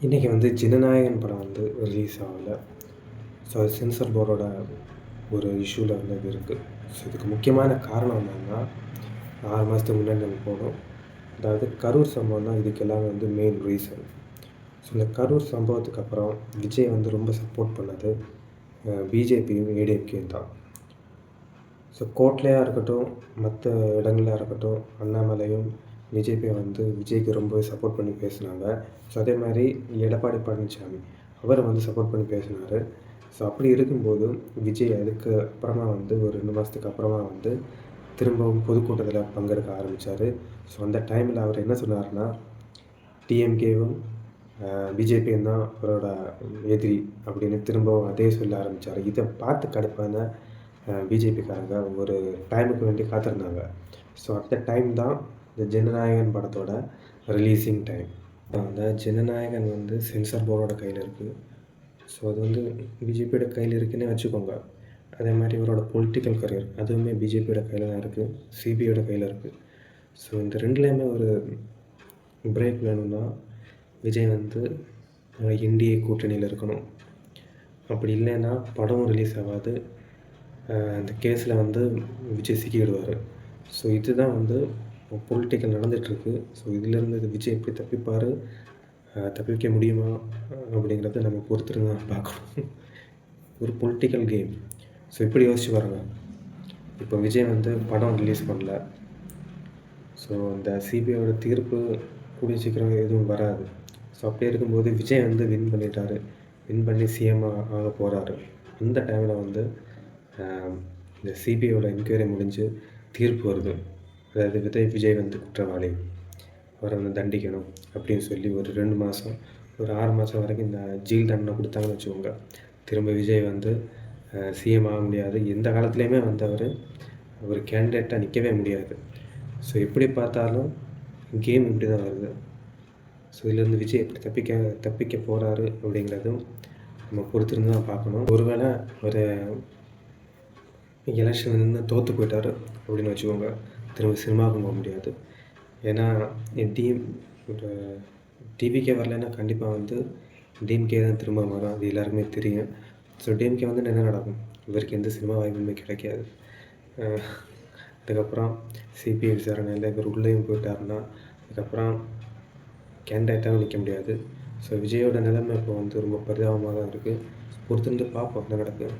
இன்றைக்கி வந்து ஜனநாயகன் படம் வந்து ரிலீஸ் ஆகல. ஸோ அது சென்சார் போர்டோட ஒரு இஷ்யூவில் வந்து அது இருக்குது. ஸோ இதுக்கு முக்கியமான காரணம் என்னென்னா 6 மாதத்துக்கு முன்னாடி நம்ம போனோம். அதாவது கரூர் சம்பவம் தான் இதுக்கு எல்லாமே வந்து மெயின் ரீசன். ஸோ இந்த கரூர் சம்பவத்துக்கு அப்புறம் விஜய் வந்து ரொம்ப சப்போர்ட் பண்ணது பிஜேபியும் ஏடிஎம்கேயும் தான். ஸோ கோட்லையாக இருக்கட்டும், மற்ற இடங்களாக இருக்கட்டும், அண்ணாமலையும் பிஜேபியை வந்து விஜய்க்கு ரொம்பவே சப்போர்ட் பண்ணி பேசினாங்க. ஸோ அதே மாதிரி எடப்பாடி பழனிசாமி அவரை வந்து சப்போர்ட் பண்ணி பேசினார். ஸோ அப்படி இருக்கும்போது விஜய் அதுக்கு அப்புறமா வந்து ஒரு 2 மாதத்துக்கு அப்புறமா வந்து திரும்பவும் பொதுக்கூட்டத்தில் பங்கெடுக்க ஆரம்பித்தார். ஸோ அந்த டைமில் அவர் என்ன சொன்னார்னா, டிஎம்கேவும் பிஜேபியும் தான் அவரோட எதிரி அப்படின்னு திரும்பவும் அதே சொல்ல ஆரம்பித்தார். இதை பார்த்து கடுப்பான பிஜேபிக்காரங்க ஒரு டைமுக்கு வேண்டி காத்திருந்தாங்க. ஸோ அந்த டைம் தான் இந்த ஜனநாயகன் படத்தோட ரிலீஸிங் டைம். அந்த ஜனநாயகன் வந்து சென்சார் போர்டோட கையில் இருக்குது. ஸோ அது வந்து பிஜேபியோட கையில் இருக்குன்னே வச்சுக்கோங்க. அதே மாதிரி இவரோட பொலிட்டிக்கல் கரியர் அதுவுமே பிஜேபியோட கையில் தான் இருக்குது, சிபிஐயோட கையில் இருக்குது. ஸோ இந்த ரெண்டுலேயுமே ஒரு பிரேக் வேணும்னா விஜய் வந்து என்டிஏ கூட்டணியில் இருக்கணும். அப்படி இல்லைன்னா படம் ரிலீஸ் ஆகாது. அந்த கேஸில் வந்து விஜய் சிக்கிடுவார். ஸோ இதுதான் வந்து பொலிட்டிக்கல் நடந்துகிட்ருக்கு. ஸோ இதிலேருந்து விஜய் எப்படி தப்பிப்பார், தப்பிக்க முடியுமா அப்படிங்கிறத நம்ம பொறுத்திருந்து தான் பார்க்கணும். ஒரு பொலிட்டிக்கல் கேம். ஸோ இப்படி யோசிச்சு பாருங்கள். இப்போ விஜய் வந்து படம் ரிலீஸ் பண்ணல. ஸோ அந்த சிபிஐயோட தீர்ப்பு கூடிய சீக்கிரம் எதுவும் வராது. ஸோ அப்படி இருக்கும்போது விஜய் வந்து வின் பண்ணிட்டார், வின் பண்ணி சிஎம் ஆக போகிறாரு. அந்த டைமில் வந்து இந்த சிபிஐயோட என்கொயரி முடிஞ்சு தீர்ப்பு வருது. அதாவது விஜய் வந்து குற்றவாளி, அவரை வந்து தண்டிக்கணும் அப்படின்னு சொல்லி ஒரு 2 மாதம், ஒரு 6 மாதம் வரைக்கும் இந்த ஜெயில் தண்டனை கொடுத்தாங்கன்னு வச்சுக்கோங்க. திரும்ப விஜய் வந்து சிஎம் ஆக முடியாது. எந்த காலத்துலேயுமே வந்து அவர் கேண்டிடேட்டாக நிற்கவே முடியாது. ஸோ எப்படி பார்த்தாலும் கேம் இப்படி தான் வருது. ஸோ இதுலேருந்து விஜய் எப்படி தப்பிக்க போகிறாரு அப்படிங்கிறதும் நம்ம பொறுத்திருந்து தான் பார்க்கணும். ஒருவேளை ஒரு எலெக்ஷன் நின்று தோற்று போயிட்டார் அப்படின்னு வச்சுக்கோங்க, திரும்ப சினிமாவுக்கு போக முடியாது. ஏன்னா ஒரு டிவிக்கே வரலைன்னா கண்டிப்பாக வந்து டிஎம்கே தான் திரும்ப வரும். அது எல்லாருக்குமே தெரியும். ஸோ டிஎம்கே வந்து என்ன நடக்கும், இவருக்கு எந்த சினிமா வாய்ப்புமே கிடைக்காது. அதுக்கப்புறம் சிபிஐ விசாரணையில் இவர் உள்ளேயும் போயிட்டாருன்னா அதுக்கப்புறம் கேண்டிடேட்டாகவும் நிற்க முடியாது. ஸோ விஜயோட நிலைமை இப்போ வந்து ரொம்ப பரிதாபமாக தான் இருக்குது. பொறுத்திருந்து பார்ப்போம் என்ன நடக்குது.